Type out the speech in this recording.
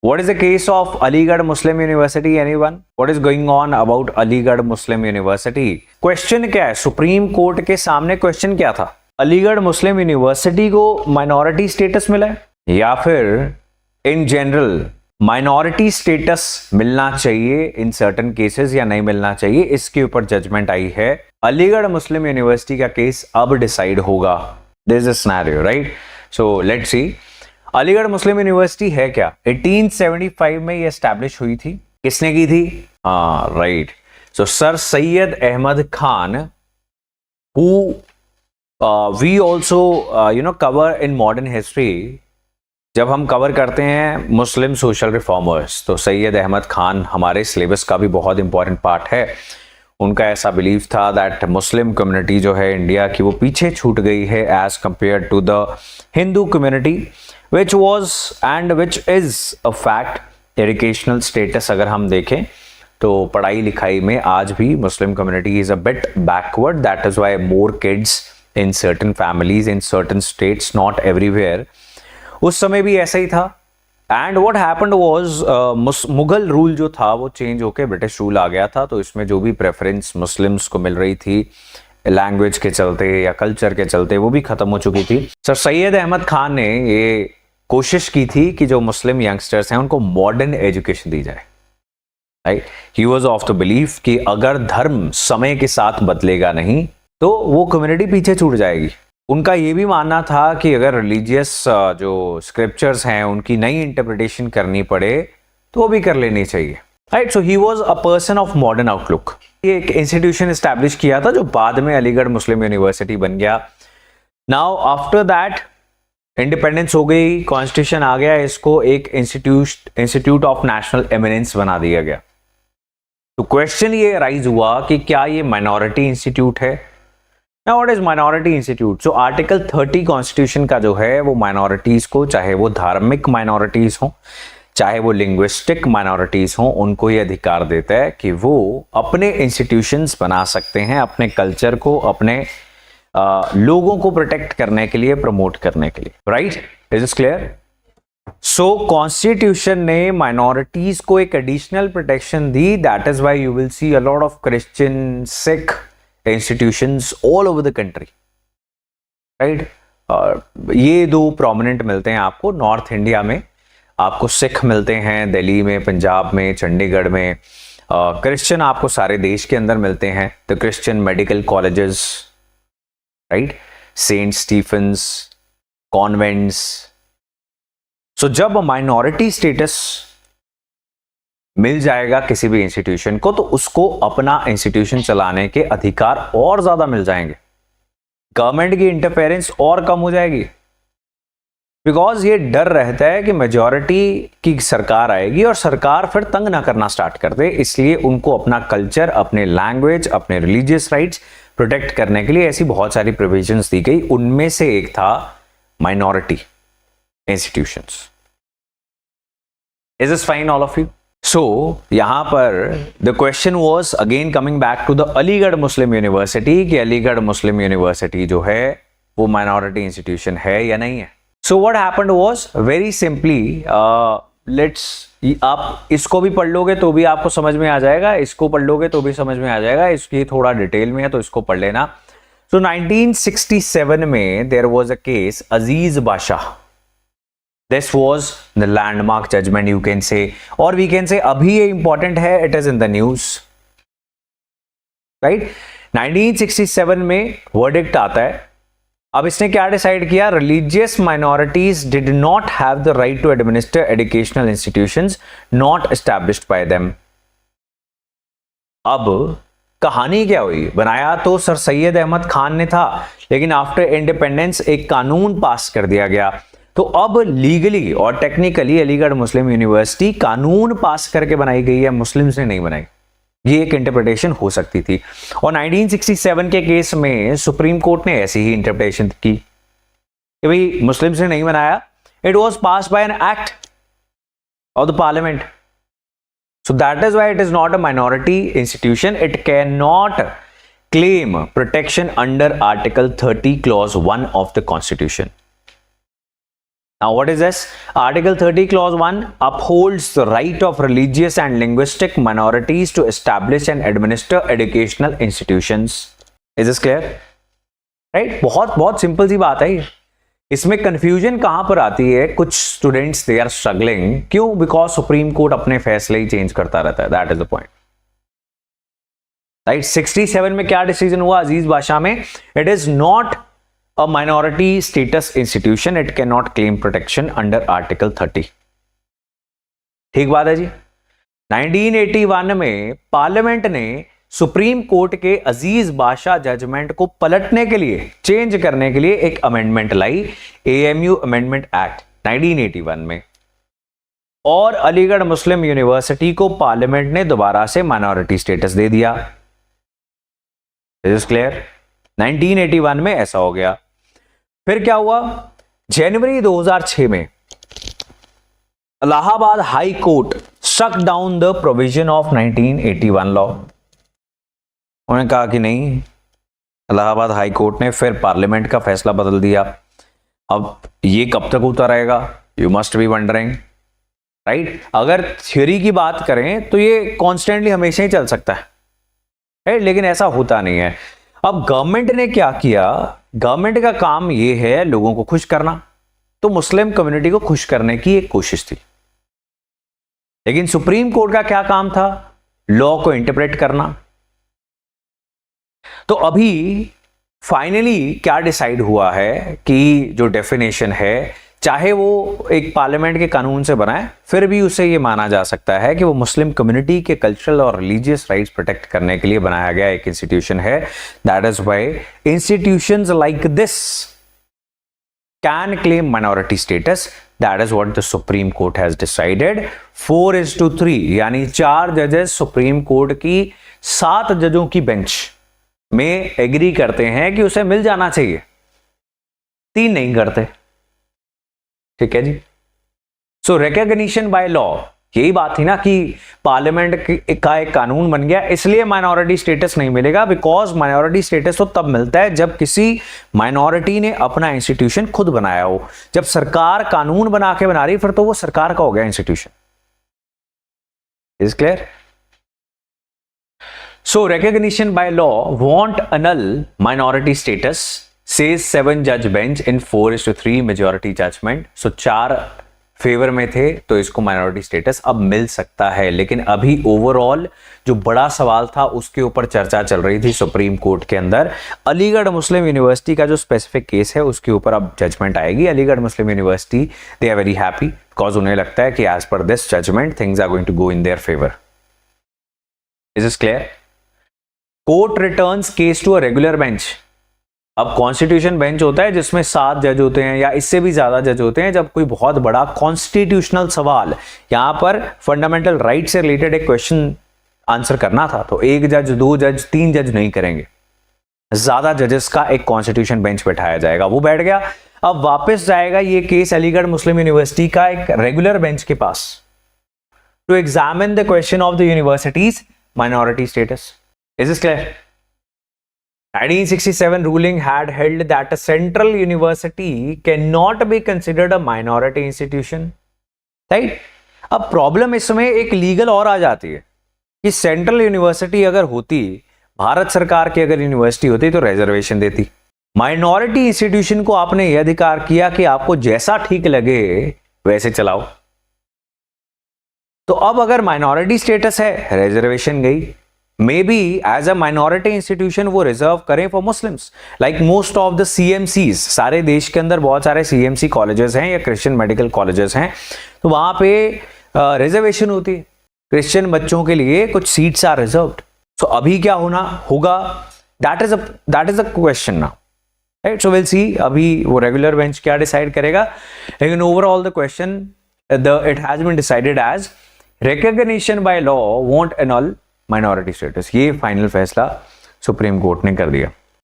What is the case of Aligarh Muslim University? Anyone? What is going on about Aligarh Muslim University? Question क्या है? Supreme court के सामने question क्या था? Aligarh Muslim university को minority status मिला है या फिर इन जनरल माइनॉरिटी स्टेटस मिलना चाहिए इन सर्टेन केसेस या नहीं मिलना चाहिए, इसके ऊपर जजमेंट आई है। अलीगढ़ मुस्लिम यूनिवर्सिटी का केस अब डिसाइड होगा। This is scenario, right? So let's see. Aligarh Muslim university है क्या? 1875 में ये एस्टैब्लिश हुई थी। किसने की थी? Right, so sir Syed Ahmad Khan, who we also cover in modern history. जब हम कवर करते हैं मुस्लिम सोशल रिफॉर्मर्स, तो सैयद अहमद खान हमारे सिलेबस का भी बहुत इंपॉर्टेंट पार्ट है। उनका ऐसा बिलीव था दैट मुस्लिम कम्युनिटी जो है इंडिया की, वो पीछे छूट गई है as compared to the Hindu community, which was and which is a fact. Educational status अगर हम देखें तो पढ़ाई लिखाई में आज भी Muslim community is a bit backward. That is why more kids in certain families in certain states, not everywhere. उस समय भी ऐसा ही था। And what happened was, Mughal rule जो था वो चेंज होकर ब्रिटिश रूल आ गया था, तो इसमें जो भी प्रेफरेंस मुस्लिम्स को मिल रही थी लैंग्वेज के चलते या कल्चर के चलते, वो भी खत्म हो चुकी थी। सर सैयद अहमद खान ने ये कोशिश की थी कि जो मुस्लिम यंगस्टर्स हैं उनको मॉडर्न एजुकेशन दी जाए, right? He was of the belief कि अगर धर्म समय के साथ बदलेगा नहीं तो वो कम्युनिटी पीछे छूट जाएगी। उनका ये भी मानना था कि अगर रिलीजियस जो स्क्रिप्चर्स हैं उनकी नई इंटरप्रिटेशन करनी पड़े तो वो भी कर लेनी चाहिए, right? So he was a person of modern outlook. ये एक इंस्टीट्यूशन एस्टैब्लिश किया था जो बाद में अलीगढ़ मुस्लिम यूनिवर्सिटी बन गया। नाउ आफ्टर दैट इंडिपेंडेंस हो गई, कॉन्स्टिट्यूशन आ गया, इसको एक इंस्टीट्यूट ऑफ नेशनल एमिनेंस बना दिया गया। तो क्वेश्चन ये राइज हुआ कि क्या ये माइनॉरिटी इंस्टीट्यूट है? Now what is minority institute? So article 30 constitution का जो है वो माइनॉरिटीज को, चाहे वो धार्मिक माइनॉरिटीज हो चाहे वो लिंग्विस्टिक माइनॉरिटीज हो, उनको ये अधिकार देता है कि वो अपने इंस्टीट्यूशंस बना सकते हैं, अपने कल्चर को, अपने लोगों को प्रोटेक्ट करने के लिए, प्रमोट करने के लिए, right? Is it clear? So constitution ने माइनॉरिटीज को एक additional protection the. That is why you will see a lot of Christian, Sikh institutions all over the country, right? ये दो प्रोमिनेंट मिलते हैं आपको नॉर्थ इंडिया में। आपको सिख मिलते हैं दिल्ली में, पंजाब में, चंडीगढ़ में। क्रिश्चियन आपको सारे देश के अंदर मिलते हैं। The Christian medical colleges, right? Saint Stephen's convents. So जब माइनॉरिटी स्टेटस मिल जाएगा किसी भी इंस्टीट्यूशन को, तो उसको अपना इंस्टीट्यूशन चलाने के अधिकार और ज्यादा मिल जाएंगे। गवर्नमेंट की इंटरफेरेंस और कम हो जाएगी, बिकॉज ये डर रहता है कि मेजॉरिटी की सरकार आएगी और सरकार फिर तंग ना करना स्टार्ट कर दे। इसलिए उनको अपना कल्चर, अपने लैंग्वेज, अपने रिलीजियस राइट्स प्रोटेक्ट करने के लिए ऐसी बहुत सारी प्रोविजंस दी गई। उनमें से एक था minority institutions. Is this fine all of you? So यहां पर the question was again coming back to the Aligarh Muslim university कि अलीगढ़ मुस्लिम यूनिवर्सिटी जो है वो माइनॉरिटी इंस्टीट्यूशन है या नहीं है। So what happened was very simply, आप इसको भी पढ़ लोगे तो भी आपको समझ में आ जाएगा, इसको पढ़ लोगे तो भी समझ में आ जाएगा। इसकी थोड़ा डिटेल में है तो इसको पढ़ लेना। सो 1967 में देयर वाज अ केस अजीज बादशाह। This was the landmark judgment you can say, और we can say अभी ये important है, it is in the news, right? 1967 में verdict आता है। अब इसने क्या डिसाइड किया? Religious minorities did not have the right to administer educational institutions not established by them. अब कहानी क्या हुई? बनाया तो सर सैयद अहमद खान ने था, लेकिन आफ्टर इंडिपेंडेंस एक कानून पास कर दिया गया। तो अब लीगली और टेक्निकली अलीगढ़ मुस्लिम यूनिवर्सिटी कानून पास करके बनाई गई है, मुस्लिम्स ने नहीं बनाई। ये एक इंटरप्रिटेशन हो सकती थी, और 1967 के केस में सुप्रीम कोर्ट ने ऐसी ही इंटरप्रिटेशन की कि भाई मुस्लिम्स ने नहीं बनाया, it was passed by an act of the parliament. So that is why it is not a minority institution. It can not claim protection under article 30 clause 1 of the constitution. Now what is this? Article 30 clause 1 upholds the right of religious and linguistic minorities to establish and administer educational institutions. Is this clear? Right? बहुत simple सी बात है ये. इसमें confusion कहां पर आती है? कुछ स्टूडेंट्स दे आर स्ट्रगलिंग. क्यों? बिकॉज सुप्रीम कोर्ट अपने फैसले ही चेंज करता रहता है. That is the point. Right. 67 में क्या डिसीजन हुआ अजीज बादशाह में? It is not a minority status institution, it cannot claim protection under article 30. ठीक बात है जी. 1981 में पार्लियामेंट ने सुप्रीम कोर्ट के अजीज बादशाह जजमेंट को पलटने के लिए, चेंज करने के लिए एक अमेंडमेंट लाई, AMU अमेंडमेंट एक्ट 1981 में, और अलीगढ़ मुस्लिम यूनिवर्सिटी को पार्लियामेंट ने दोबारा से माइनॉरिटी स्टेटस दे दिया. Is clear? 1981 में ऐसा हो गया. फिर क्या हुआ? जनवरी 2006 में Allahabad high court struck down the provision of 1981 law. उन्होंने कहा कि नहीं, इलाहाबाद हाई कोर्ट ने फिर पार्लियामेंट का फैसला बदल दिया. अब ये कब तक होता रहेगा? You must be wondering. Right. अगर थ्योरी की बात करें तो ये कॉन्स्टेंटली हमेशा ही चल सकता है, लेकिन ऐसा होता नहीं है. अब गवर्नमेंट ने क्या किया? गवर्नमेंट का काम यह है लोगों को खुश करना, तो मुस्लिम कम्युनिटी को खुश करने की एक कोशिश थी. लेकिन सुप्रीम कोर्ट का क्या काम था? लॉ को इंटरप्रेट करना. तो अभी फाइनली क्या डिसाइड हुआ है कि जो डेफिनेशन है, चाहे वो एक पार्लियामेंट के कानून से बना है, फिर भी उसे ये माना जा सकता है कि वो मुस्लिम कम्युनिटी के कल्चरल और रिलीजियस राइट्स प्रोटेक्ट करने के लिए बनाया गया एक इंस्टीट्यूशन है. That is why institutions like this can claim minority status. That is what the supreme court has decided. 4:3 यानी 4 जजेस सुप्रीम कोर्ट की 7 जजों की बेंच में एग्री करते हैं कि उसे मिल जाना चाहिए, 3 नहीं करते. ठीक है जी. सो रिकॉग्निशन बाय लॉ, यही बात थी ना कि पार्लियामेंट का एक कानून बन गया, इसलिए माइनॉरिटी स्टेटस नहीं मिलेगा. बिकॉज माइनॉरिटी स्टेटस तो तब मिलता है जब किसी माइनॉरिटी ने अपना इंस्टीट्यूशन खुद बनाया हो. जब सरकार कानून बना के बना रही, फिर तो वो सरकार का हो गया institution. Is clear? So recognition by law want annul minority status, says 7 judge bench in 4:3 majority judgment. So 4 favour में थे, तो इसको माइनॉरिटी स्टेटस अब मिल सकता है. लेकिन अभी ओवरऑल जो बड़ा सवाल था उसके ऊपर चर्चा चल रही थी सुप्रीम कोर्ट के अंदर. अलीगढ़ मुस्लिम यूनिवर्सिटी का जो स्पेसिफिक केस है उसके ऊपर अब जजमेंट आएगी. Aligarh Muslim university they are very happy because उन्हें लगता है कि as per this judgment things are going to go in their favour. Is it clear? Court returns case to a regular bench. अब कॉन्स्टिट्यूशन बेंच होता है जिसमें 7 जज होते हैं या इससे भी ज्यादा जज होते हैं. जब कोई बहुत बड़ा कॉन्स्टिट्यूशनल सवाल, यहां पर फंडामेंटल राइट से रिलेटेड एक क्वेश्चन आंसर करना था, तो 1 जज, 2 जज, 3 जज नहीं करेंगे, ज्यादा जजेस का एक कॉन्स्टिट्यूशन बेंच बैठाया जाएगा. वो बैठ गया. अब वापस जाएगा ये केस अलीगढ़ मुस्लिम यूनिवर्सिटी का एक रेगुलर बेंच के पास to examine the question of the university's minority status. Is this clear? 1967 ruling had held that a central university cannot be considered a minority institution. Right? अब problem इसमें एक legal और आ जाती है कि सेंट्रल यूनिवर्सिटी अगर होती, भारत सरकार की अगर यूनिवर्सिटी होती, तो रिजर्वेशन देती. माइनॉरिटी इंस्टीट्यूशन को आपने यह अधिकार किया कि आपको जैसा ठीक लगे वैसे चलाओ. तो अब अगर माइनॉरिटी स्टेटस है, रिजर्वेशन गई. May be as a minority institution वो रिजर्व करें for Muslims, like most of the CMCs. सारे देश के अंदर बहुत सारे CMC कॉलेजेस हैं या क्रिश्चियन मेडिकल कॉलेजेस हैं, तो वहां पे रिजर्वेशन होती है. क्रिश्चियन बच्चों के लिए कुछ सीट्स आर रिजर्व्ड. सो अभी क्या होगा, that is a question now. Right? So will see अभी वो रेगुलर बेंच क्या डिसाइड करेगा. लेकिन overall the question it has been decided as recognition by law won't annul minority status. ये फाइनल फैसला सुप्रीम कोर्ट ने कर दिया.